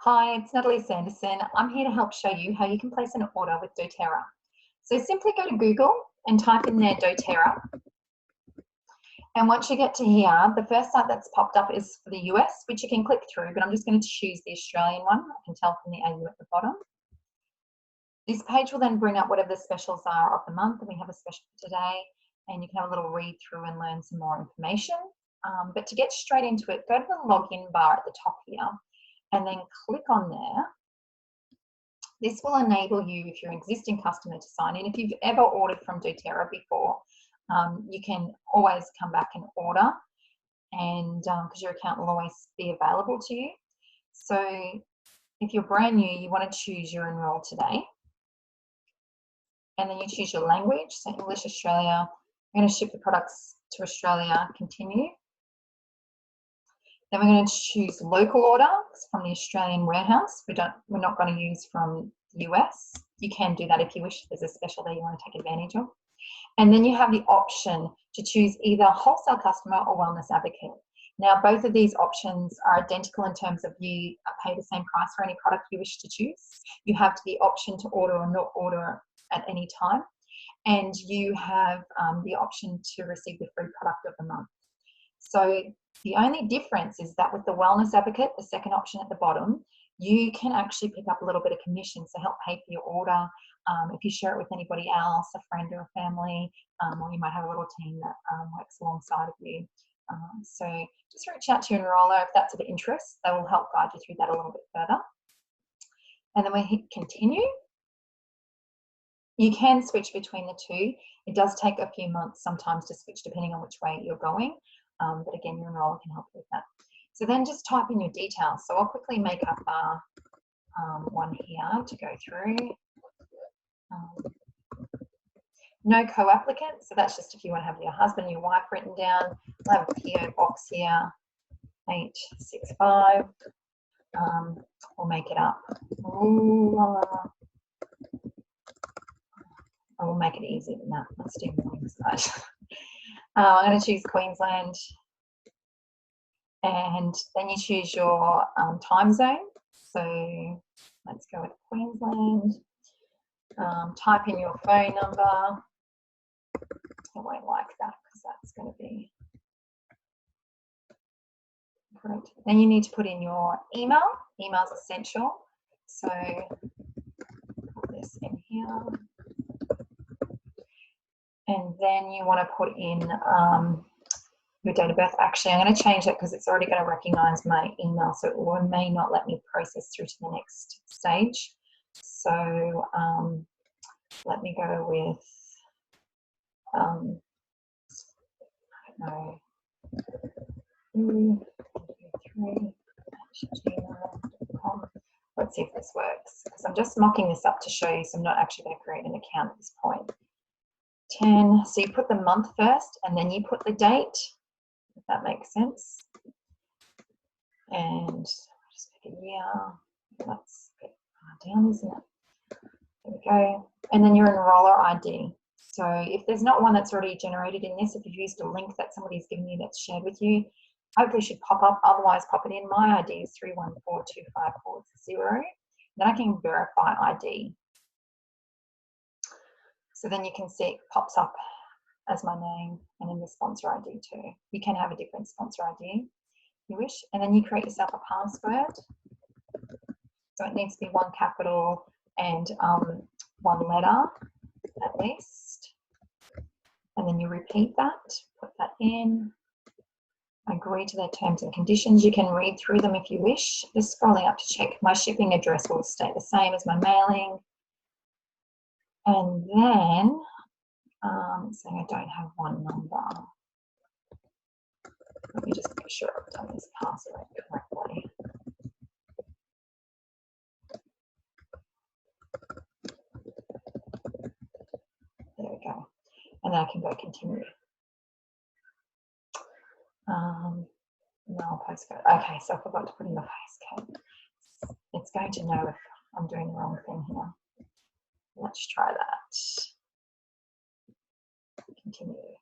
Hi, it's Natalie Sanderson. I'm here to help show you how you can place an order with Doterra. So simply go to Google and type in there Doterra. And once you get to here, the first site that's popped up is for the US, which you can click through, but I'm just going to choose the Australian one. I can tell from the AU at the bottom. This page will then bring up whatever the specials are of the month, and we have a special for today, and you can have a little read through and learn some more information. But to get straight into it, go to the login bar at the top here, and then click on there. This will enable you, if you're an existing customer, to sign in. If you've ever ordered from Doterra before, you can always come back and order, and because your account will always be available to you. So if you're brand new, you want to choose your enroll today, and then you choose your language, so English Australia. We're going to ship the products to Australia, continue. Then we're going to choose local order from the Australian warehouse. We're not going to use from the US. You can do that if you wish. There's a special there you want to take advantage of. And then you have the option to choose either wholesale customer or wellness advocate. Now, both of these options are identical in terms of you pay the same price for any product you wish to choose. You have the option to order or not order at any time. And you have the option to receive the free product of the month. So the only difference is that with the wellness advocate, the second option at the bottom, you can actually pick up a little bit of commission to help pay for your order. If you share it with anybody else, a friend or a family, or you might have a little team that works alongside of you. So just reach out to your enroller if that's of interest. They will help guide you through that a little bit further. And then we hit continue. You can switch between the two. It does take a few months sometimes to switch depending on which way you're going. But again, your enroller can help you with that. So then just type in your details. So I'll quickly make up one here to go through. No co-applicant, so that's just if you want to have your husband and your wife written down. I'll have a PO box here, 865. We'll make it up. I will make it easier than that. Let's do morning side. I'm going to choose Queensland, and then you choose your time zone. So let's go with Queensland. Type in your phone number. I won't like that because that's going to be correct. Then you need to put in your email. Email is essential. So put this in here. And then you want to put in your date of birth. Actually, I'm going to change that because it's already going to recognize my email, so it may not let me process through to the next stage. So let me go with, I don't know, 223@gmail.com. Let's see if this works, because I'm just mocking this up to show you, so I'm not actually going to create an account at this point. 10, so you put the month first and then you put the date, if that makes sense. And just pick a year. That's a bit far down, isn't it? There we go. And then your enroller ID. So if there's not one that's already generated in this, if you've used a link that somebody's given you that's shared with you, hopefully it should pop up. Otherwise, pop it in. My ID is 31425440. Then I can verify ID. So then you can see it pops up as my name and in the sponsor ID too. You can have a different sponsor ID if you wish. And then you create yourself a password. So it needs to be one capital and one letter at least. And then you repeat that, put that in, agree to their terms and conditions. You can read through them if you wish. Just scrolling up to check. My shipping address will stay the same as my mailing. And then, saying I don't have one number. Let me just make sure I've done this password correctly. There we go. And then I can go continue. No postcode. Okay, so I forgot to put in the postcode. It's going to know if I'm doing the wrong thing here. Let's try that. Continue.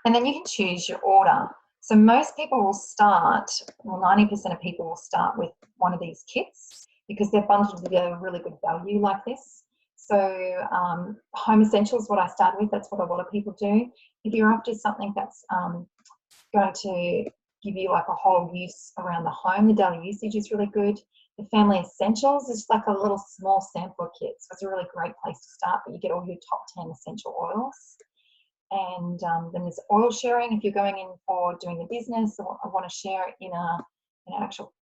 And then you can choose your order. So most people will start, well, 90% of people will start with one of these kits because they're bundled together really good value like this. So home essentials, what I started with, that's what a lot of people do. If you're after something that's going to give you like a whole use around the home, the daily usage is really good. The family essentials is like a little small sampler kit, so it's a really great place to start, but you get all your top 10 essential oils. And then there's oil sharing if you're going in for doing a business or I want to share it in an actual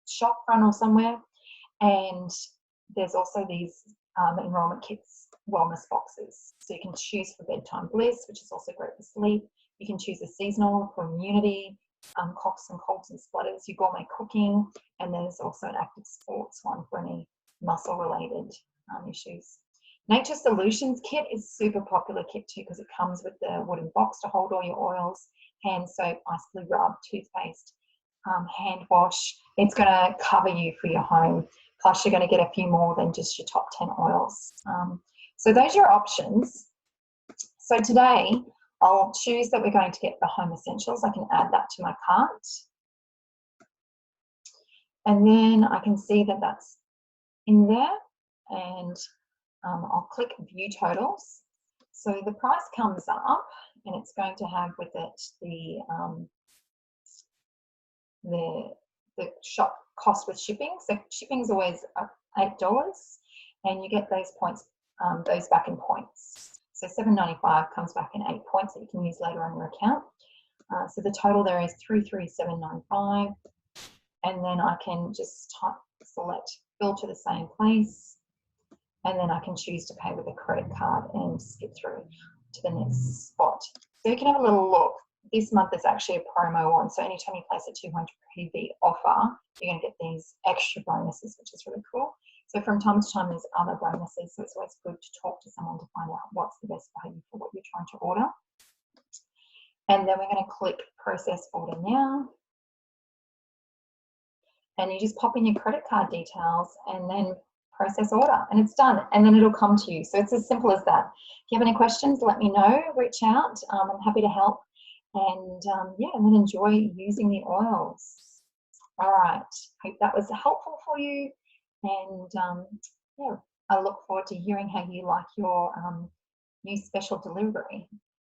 shop front or somewhere. And there's also these enrollment kits, wellness boxes. So you can choose for bedtime bliss, which is also great for sleep. You can choose a seasonal for immunity, coughs and colds and splutters, your gourmet cooking, and there's also an active sports one for any muscle related issues. Nature Solutions kit is super popular kit too because it comes with the wooden box to hold all your oils, hand soap, ice blue rub, toothpaste, hand wash. It's going to cover you for your home. Plus you're going to get a few more than just your top 10 oils. So those are your options. So today I'll choose that we're going to get the home essentials. I can add that to my cart. And then I can see that that's in there and I'll click view totals. So the price comes up and it's going to have with it the shop cost with shipping. So shipping is always $8 and you get those points, those back in points. So $7.95 comes back in 8 points that you can use later on your account. So the total there is $337.95 and then I can just select bill to the same place. And then I can choose to pay with a credit card and skip through to the next spot. So you can have a little look. This month is actually a promo on, so anytime you place a 200 PV offer, you're going to get these extra bonuses, which is really cool. So from time to time, there's other bonuses, so it's always good to talk to someone to find out what's the best value for what you're trying to order. And then we're going to click process order now. And you just pop in your credit card details and then process order and it's done and then it'll come to you. So it's as simple as that. If you have any questions, let me know, reach out. I'm happy to help and yeah, and then enjoy using the oils. All right, hope that was helpful for you and yeah, I look forward to hearing how you like your new special delivery.